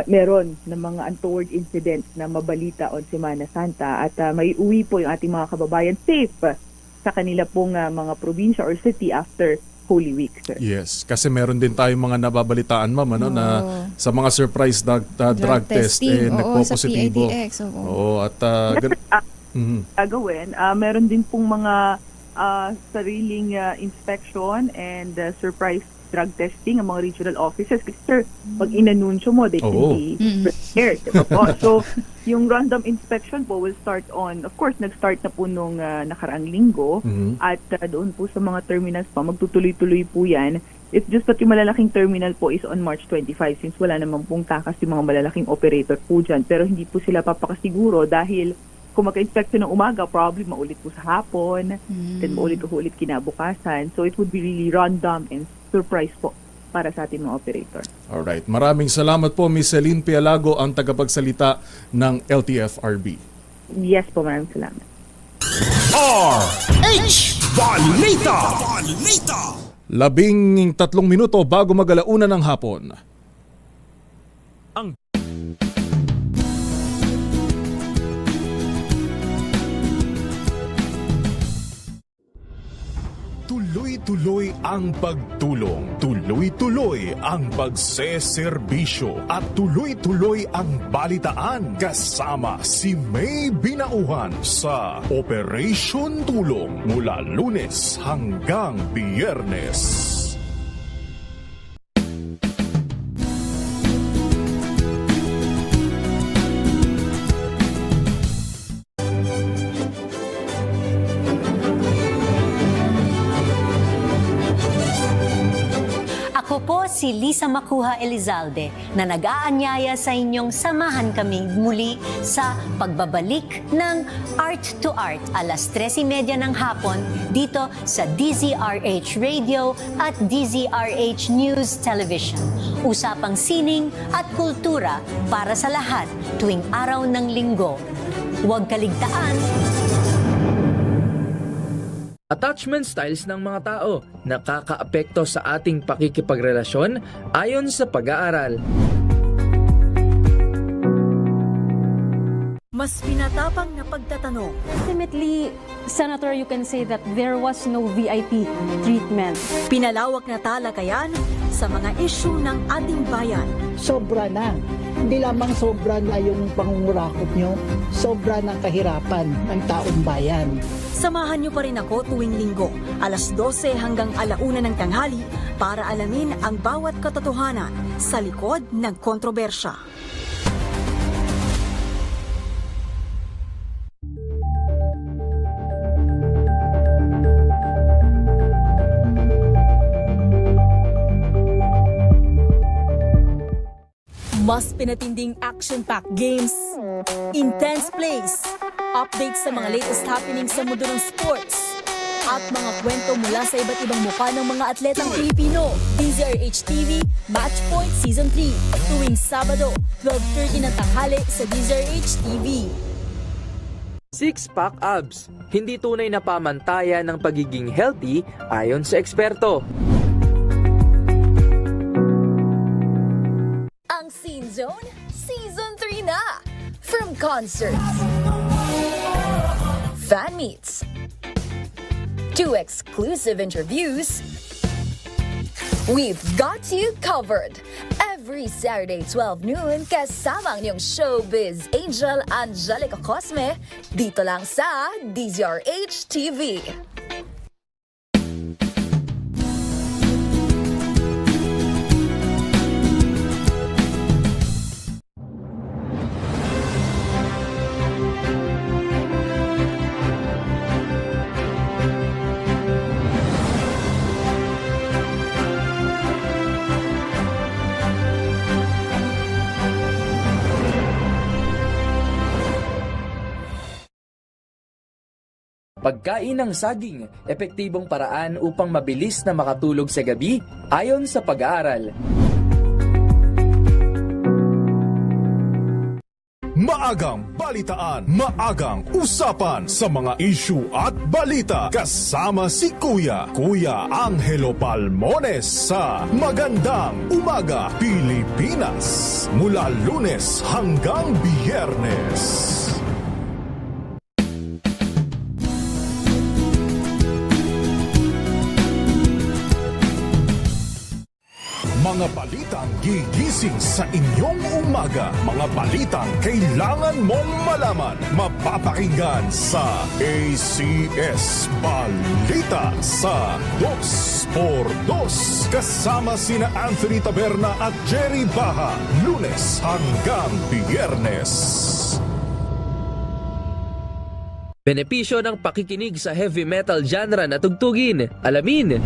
meron ng mga untoward incidents na mabalita on Semana Santa at maiuwi po yung ating mga kababayan safe sa kanila pong mga probinsya or city after Holy Week, sir. Yes, kasi meron din tayong mga nababalitaan, ma'am, ano, na sa mga surprise drug test, nagpo-positibo. Sa PIDX. Oo, at gagawin, meron din pong mga sariling inspection and surprise drug testing ang mga regional offices. Kasi sir, pag inanunsyo mo, they can be prepared. Diba po? So, yung random inspection po will start on, of course, nag-start na po nung nakaraang linggo at doon po sa mga terminals pa, magtutuloy-tuloy po yan. It's just that yung malalaking terminal po is on March 25 since wala naman pong takas yung mga malalaking operator po dyan. Pero hindi po sila papakasiguro dahil kung magka-inspect ng umaga, probably maulit po sa hapon, then maulit kinabukasan. So it would be really random and surprise po para sa ating mga operator. alright, maraming salamat po, Miss Celine Pialago, ang tagapagsalita ng LTFRB. Yes po, maraming salamat. RH Balita! 13 minuto bago mag-alauna ng hapon. Tuloy-tuloy ang pagtulong, tuloy-tuloy ang pagseserbisyo, at tuloy-tuloy ang balitaan kasama si May Binauhan sa Operation Tulong mula Lunes hanggang Biyernes. Ako po si Lisa Macuja Elizalde na nag-aanyaya sa inyong samahan kami muli sa pagbabalik ng Art to Art alas 13:30 ng hapon dito sa DZRH Radio at DZRH News Television. Usapang sining at kultura para sa lahat tuwing araw ng linggo. Huwag kaligtaan. Attachment styles ng mga tao nakakaapekto sa ating pakikipagrelasyon ayon sa pag-aaral. Mas pinatapang na pagtatanong. Ultimately, Senator, you can say that there was no VIP treatment. Pinalawak na talakayan sa mga isyu ng ating bayan. Sobra na. Hindi lamang sobra na yung pangungurakot nyo, sobra na kahirapan ng taong bayan. Samahan niyo pa rin ako tuwing linggo, alas 12 hanggang 1:00 ng tanghali para alamin ang bawat katotohanan sa likod ng kontrobersya. Mas pinatinding action-packed games, intense plays, updates sa mga latest happenings sa mundo ng sports, at mga kwento mula sa iba't ibang mukha ng mga atletang Pilipino. DZRH TV Match Point Season 3 tuwing Sabado, 12:30 ng tanghali sa DZRH TV. Six-pack abs, hindi tunay na pamantayan ng pagiging healthy ayon sa eksperto. Ang Scene Zone, Season 3 na! From concerts, fan meets, to exclusive interviews, we've got you covered. Every Saturday, 12 noon, kasama ang iyong showbiz angel Angelica Cosme, dito lang sa DZRH TV. Pagkain ng saging, epektibong paraan upang mabilis na makatulog sa gabi ayon sa pag-aaral. Maagang balitaan, maagang usapan sa mga issue at balita. Kasama si Kuya Angelo Palmones sa Magandang Umaga Pilipinas. Mula Lunes hanggang Biyernes. Mga balitang gigising sa inyong umaga. Mga balitang kailangan mong malaman. Mapapakinggan sa ACS Balita sa 2x2. Kasama sina Anthony Taberna at Jerry Baha. Lunes hanggang Biyernes. Benepisyo ng pakikinig sa heavy metal genre na tugtugin. Alamin.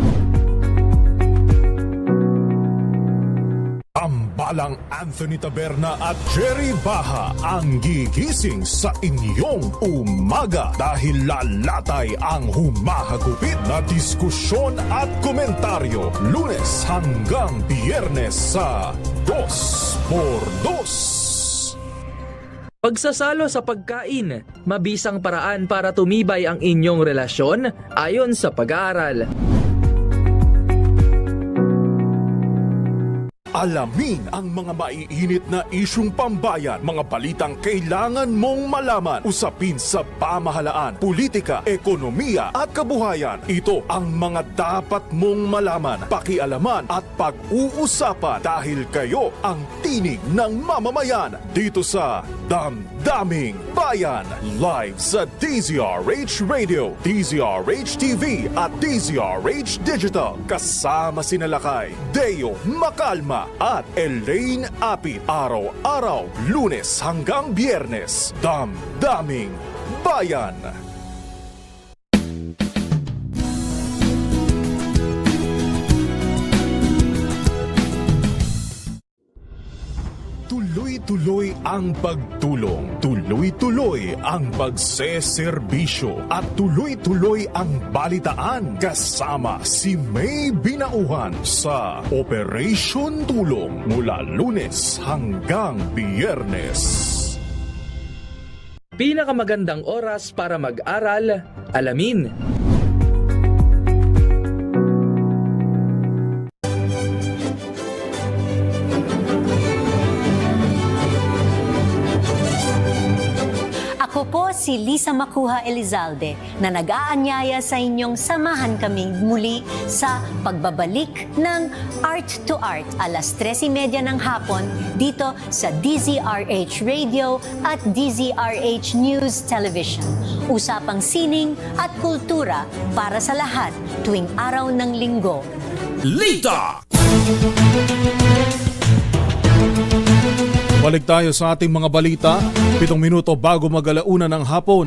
Tambalang Anthony Taberna at Jerry Baha ang gigising sa inyong umaga dahil lalatay ang humahagupit na diskusyon at komentaryo. Lunes hanggang Biyernes sa 2x2. Pagsasalo sa pagkain, mabisang paraan para tumibay ang inyong relasyon ayon sa pag-aaral. Alamin ang mga maiinit na isyung pambayan, mga balitang kailangan mong malaman, usapin sa pamahalaan, politika, ekonomiya at kabuhayan. Ito ang mga dapat mong malaman, pakialaman at pag-uusapan dahil kayo ang tinig ng mamamayan dito sa Damdaming Bayan. Live sa DZRH Radio, DZRH TV at DZRH Digital. Kasama sina Lakay, Deo Macalma at Elaine Apit. Araw-araw, Lunes hanggang Biyernes. Damdaming Bayan. Tuloy-tuloy ang pagtulong, tuloy-tuloy ang pagseserbisyo at tuloy-tuloy ang balitaan kasama si May Binauhan sa Operation Tulong mula Lunes hanggang Biyernes. Pinakamagandang oras para mag-aral, alamin. Ako po si Lisa Macuha Elizalde na nag-aanyaya sa inyong samahan kaming muli sa pagbabalik ng Art to Art alas 13:30 ng hapon dito sa DZRH Radio at DZRH News Television. Usapang sining at kultura para sa lahat tuwing araw ng linggo. Lita! Balik tayo sa ating mga balita, 7 minuto bago mag-alauna ng hapon.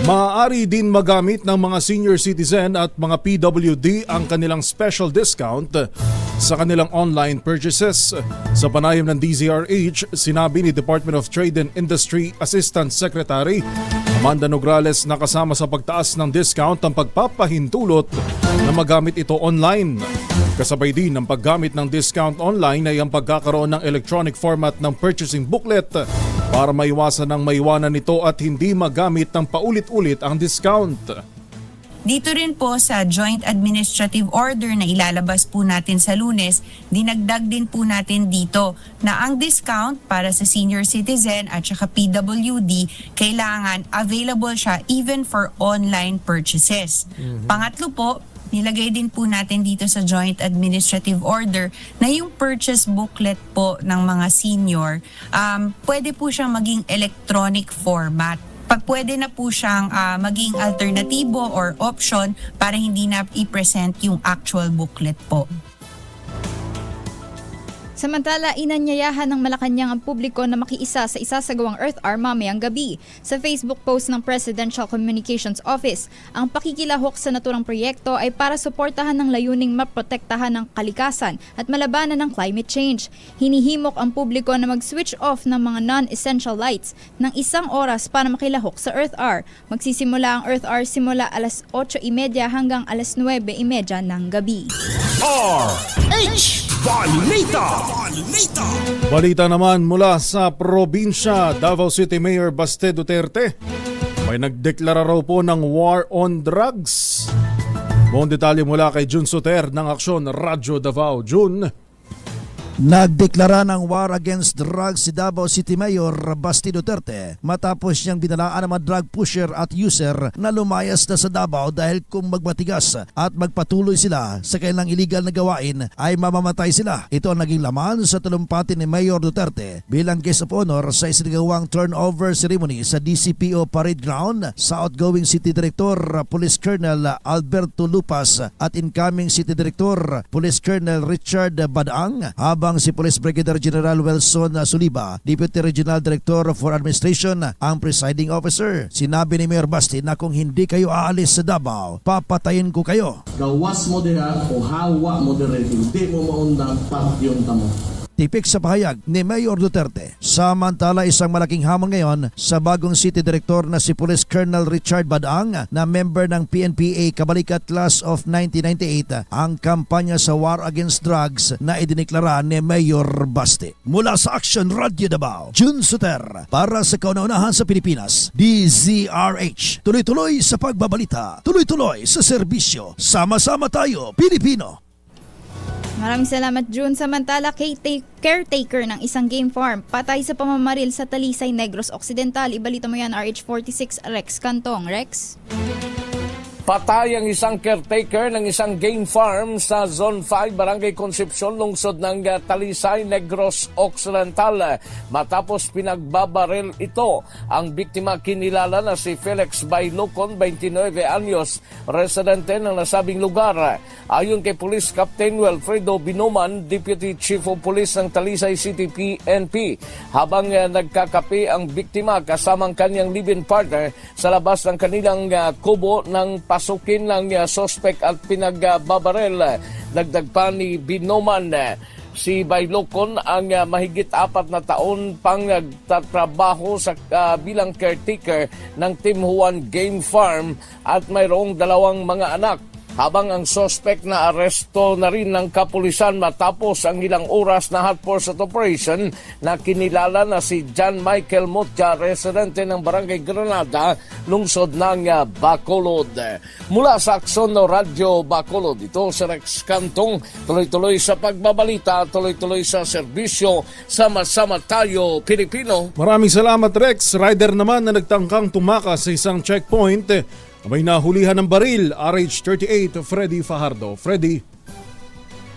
Maaari din magamit ng mga senior citizen at mga PWD ang kanilang special discount sa kanilang online purchases. Sa panayam ng DZRH, sinabi ni Department of Trade and Industry Assistant Secretary Amanda Nograles na kasama sa pagtaas ng discount ang pagpapahintulot na magamit ito online. Kasabay din ng paggamit ng discount online ay ang pagkakaroon ng electronic format ng purchasing booklet para maiwasan ng maiwanan nito at hindi magamit ng paulit-ulit ang discount. Dito rin po sa Joint Administrative Order na ilalabas po natin sa Lunes, dinagdag din po natin dito na ang discount para sa senior citizen at saka PWD, kailangan available siya even for online purchases. Pangatlo po, nilagay din po natin dito sa Joint Administrative Order na yung purchase booklet po ng mga senior, pwede po siyang maging electronic format. Pwede na po siyang maging alternatibo or option para hindi na i-present yung actual booklet po. Samantala, inanyayahan ng Malacanang ang publiko na makiisa sa isasagawang Earth Hour mamayang gabi. Sa Facebook post ng Presidential Communications Office, ang pakikilahok sa naturang proyekto ay para suportahan ng layuning maprotektahan ng kalikasan at malabanan ng climate change. Hinihimok ang publiko na mag-switch off ng mga non-essential lights ng 1 oras para makilahok sa Earth Hour. Magsisimula ang Earth Hour simula alas 8:30 hanggang alas 9:30 ng gabi. RH Balita. Balita naman mula sa probinsya, Davao City Mayor Baste Duterte may nagdeklara raw po ng war on drugs. Buong detalye mula kay Jun Soter ng Aksyon Radyo Davao. Jun. Nagdeklara ng war against drugs si Davao City Mayor Baste Duterte matapos niyang binalaan ng mga drug pusher at user na lumayas na sa Davao dahil kung magmatigas at magpatuloy sila sa kanilang illegal na gawain ay mamamatay sila. Ito ang naging laman sa talumpati ni Mayor Duterte bilang guest of honor sa isinagawang turnover ceremony sa DCPO Parade Ground sa outgoing City Director Police Colonel Alberto Lupas at incoming City Director Police Colonel Richard Badang, habang si Police Brigadier General Wilson Suliba, Deputy Regional Director for Administration, ang presiding officer. Sinabi ni Mayor Baste na kung hindi kayo aalis sa Davao, papatayin ko kayo. Gawas mo diha o hawa mo dire, hindi mo maundang patyon tamo. Tipik sa pahayag ni Mayor Duterte. Samantala, isang malaking hamon ngayon sa bagong City Director na si Police Colonel Richard Badang na member ng PNPA Kabalikat Class of 1998 ang kampanya sa war against drugs na idineklara ni Mayor Baste. Mula sa Action Radio Davao, Jun Soter para sa kauna-unahan sa Pilipinas, DZRH. Tuloy-tuloy sa pagbabalita, tuloy-tuloy sa serbisyo. Sama-sama tayo, Pilipino. Maraming salamat, June. Samantala, caretaker ng isang game farm patay sa pamamaril sa Talisay, Negros Occidental. Ibalita mo yan, RH46 Rex Cantong. Rex? Patay ang isang caretaker ng isang game farm sa Zone 5, Barangay Concepcion, lungsod ng Talisay, Negros Occidental. Matapos pinagbabaril ito, ang biktima kinilala na si Felix Bailocon, 29 anyos, residente ng nasabing lugar. Ayon kay Police Captain Wilfredo Binoman, Deputy Chief of Police ng Talisay City PNP, habang nagkakape ang biktima kasamang kanyang live-in partner sa labas ng kanilang kubo ng pasukin ng suspect at pinagbabarel. Dagdag pa ni Binoman, si Bailocon ang mahigit 4 na taon pang nagtatrabaho sa bilang caretaker ng Tim Juan Game Farm at mayroong 2 mga anak. Habang ang suspect na aresto na rin ng kapulisan matapos ang ilang oras na hot pursuit operation na kinilala na si John Michael Motya, residente ng Barangay Granada, lungsod ng Bacolod. Mula sa Aksyon Radio Bacolod, ito si Rex Cantong, tuloy-tuloy sa pagbabalita, tuloy-tuloy sa serbisyo, sama-sama tayo, Pilipino. Maraming salamat, Rex. Rider naman na nagtangkang tumakas sa isang checkpoint, may nahulihan ng baril. RH38 Freddy Fajardo. Freddy.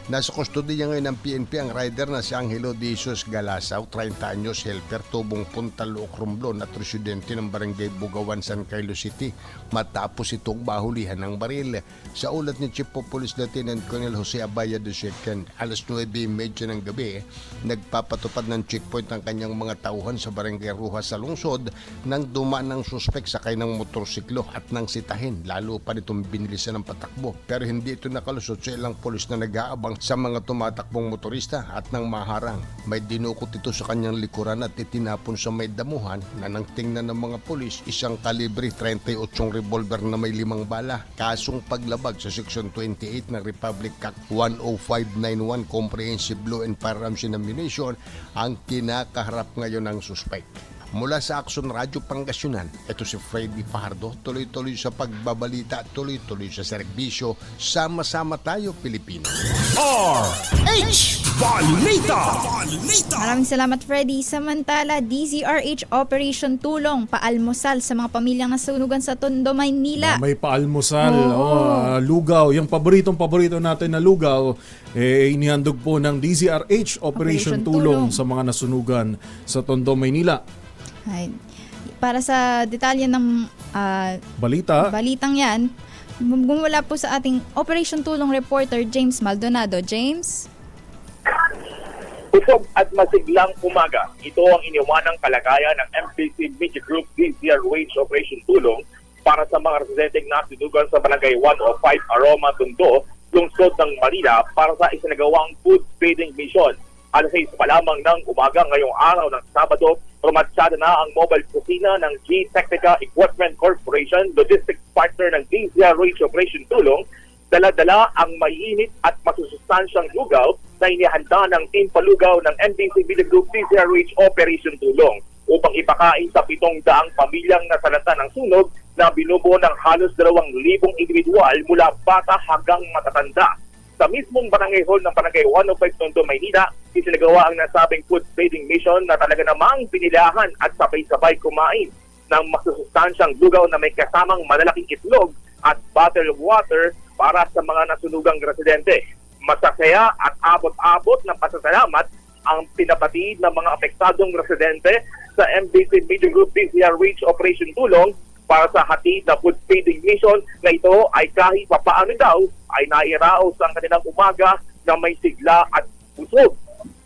Nasa kustodiya ngayon ng PNP ang rider na si Angelo Jesus Galasaw, 30 anyos, helper, tubong Puntalooc, Romblon at residente ng Barangay Bugawan, San Carlos City, matapos itong mahulihan ng baril. Sa ulat ni Chief of Police Lieutenant Colonel Jose Abaya II, alas 9:30 ng gabi, nagpapatupad ng checkpoint ang kanyang mga tauhan sa Barangay Rujas sa lungsod nang dumaan ng suspek sakay ng motorsiklo at nang sitahin. Lalo pa nitong binilisan ng patakbo, pero hindi ito nakalusot sa ilang polis na nag-aabang sa mga tumatakbong motorista at nang maharang. May dinukot ito sa kanyang likuran at itinapon sa may damuhan na nang tingnan ng mga polis, isang kalibre 38 revolver na may 5 bala. Kasong paglabag sa Section 28 ng Republic Act 10591 Comprehensive Law and Firearms and Ammunition ang kinakaharap ngayon ng suspect. Mula sa Aksyon Radio Pangasinan, ito si Freddy Fajardo, tuloy-tuloy sa pagbabalita, tuloy-tuloy sa serbisyo, sama-sama tayo, Pilipino. RH Balita. Maraming salamat, Freddy. Samantala, DZRH Operation Tulong, paalmusal sa mga pamilyang nasunugan sa Tondo, Maynila. May paalmusal. Lugaw. Yung paborito natin na lugaw, inihandog po ng DZRH Operation Tulong sa mga nasunugan sa Tondo, Maynila. Ay, para sa detalye ng balitang yan, gumula po sa ating Operation Tulong reporter James Maldonado. James? Kusog at masiglang umaga. Ito ang iniwanang kalagayan ng MPC Media Group DZRH Operation Tulong para sa mga residenteng nasunugan sa Barangay 105 Aroma, Tondo, lungsod ng Manila para sa isinagawang food feeding mission. Alas 6 pa lamang ng umaga ngayong araw ng Sabado, rumatsada na ang mobile kusina ng G-Technica Equipment Corporation, logistics partner ng DZRH Operation Tulong. Dala-dala ang mainit at masusustansyang lugaw na inihanda ng Team Palugaw ng MPC Media Group DZRH Operation Tulong upang ipakain sa 700 pamilyang nasalanta ng sunog na binubuo ng halos 2,000 individual mula bata hanggang matatanda. Sa mismong barangay hall ng Barangay 105 Tondo, Maynila, isinagawa ang nasabing food feeding mission na talaga namang binilahan at sabay-sabay kumain ng masusustansyang lugaw na may kasamang malalaking itlog at bottle of water para sa mga nasunugang residente. Masasaya at abot-abot ng pasasalamat ang pinapatid ng mga apektadong residente sa MPC Media Group DZRH Operation Tulong para sa hatid na food feeding mission na ito ay kahit papaano daw ay nairaos ang kanilang umaga na may sigla at busog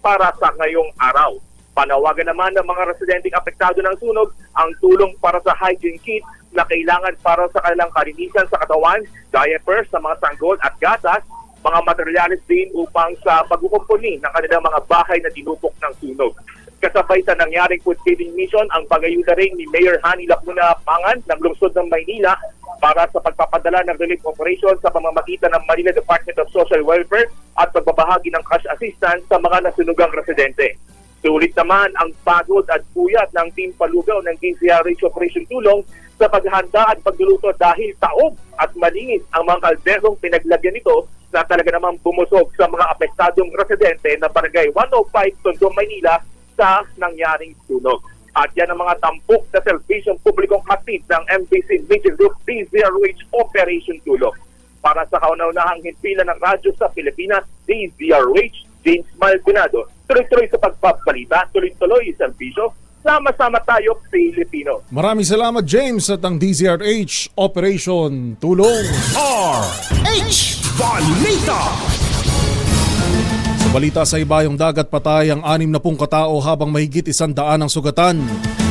para sa ngayong araw. Panawagan naman ng mga residenteng apektado ng sunog ang tulong para sa hygiene kit na kailangan para sa kanilang kalinisan sa katawan, diapers sa mga sanggol at gatas, mga materyales din upang sa pagkukumpuni ng kanilang mga bahay na tinupok ng sunog. Kasabay sa nangyaring food feeding mission, ang pag-ayuda rin ni Mayor Hani Lacuna Pangan ng lungsod ng Maynila para sa pagpapadala ng relief operation sa pamamagitan ng Manila Department of Social Welfare at pagbabahagi ng cash assistance sa mga nasunugang residente. Sulit naman ang pagod at puyat ng Team Palugaw ng DZRH Operation Tulong sa paghahanda at pagluluto dahil taob at malinis ang mga kalderong pinaglagyan nito na talaga namang bumusog sa mga apektadong residente na Barangay 105 Tondo, Maynila sa nangyaring sunog. At yan ang mga tampok na serbisyong publikong hatid ng MPC Media Group DZRH Operation Tulong. Para sa kauna-unahang himpilan ng radyo sa Pilipinas, DZRH, James Maldonado. Tuloy-tuloy sa pagpabalita, tuloy-tuloy sa serbisyo. Sama-sama tayo, Pilipino. Maraming salamat, James, at ang DZRH Operation Tulong. RH Balita. Sa balita sa ibayong dagat, patay ang 60 katao habang mahigit 100 ang sugatan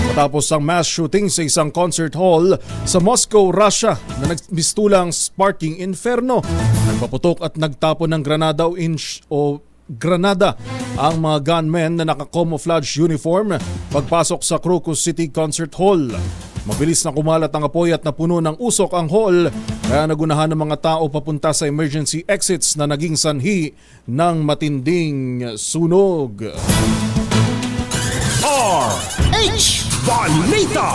matapos ang mass shooting sa isang concert hall sa Moscow, Russia na nagmistulang sparking inferno. Nagpaputok at nagtapon ng granada ang mga gunmen na naka-camouflage uniform pagpasok sa Crocus City Concert Hall. Mabilis na kumalat ang apoy at napuno ng usok ang hall, kaya nagunahan ng mga tao papunta sa emergency exits na naging sanhi ng matinding sunog. RH Balita.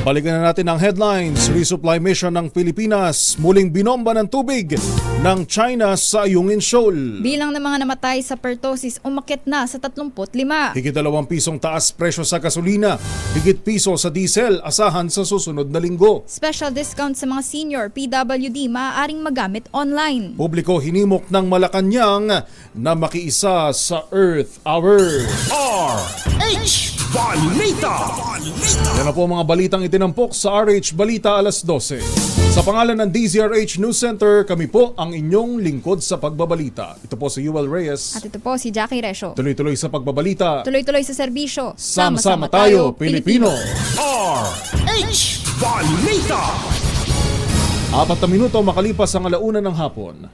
Balikan na natin ang headlines. Resupply mission ng Pilipinas, muling binomba ng tubig ng China sa Ayungin Shoal. Bilang ng mga namatay sa pertosis umakyat na sa 35. Higit 2 pisong taas presyo sa gasolina, higit piso sa diesel, asahan sa susunod na linggo. Special discount sa mga senior PWD maaaring magamit online. Publiko hinimok ng Malacanang na makiisa sa Earth Hour. RH Balita. Yan na po mga balitang itinampok sa RH Balita alas 12. Sa pangalan ng DZRH News Center, kami po ang inyong lingkod sa pagbabalita. Ito po si Yuel Reyes. At ito po si Jackie Resho. Tuloy-tuloy sa pagbabalita. Tuloy-tuloy sa serbisyo. Sama-sama tayo, Pilipino. RH Balita. 4 minuto makalipas ang 1:00 ng hapon.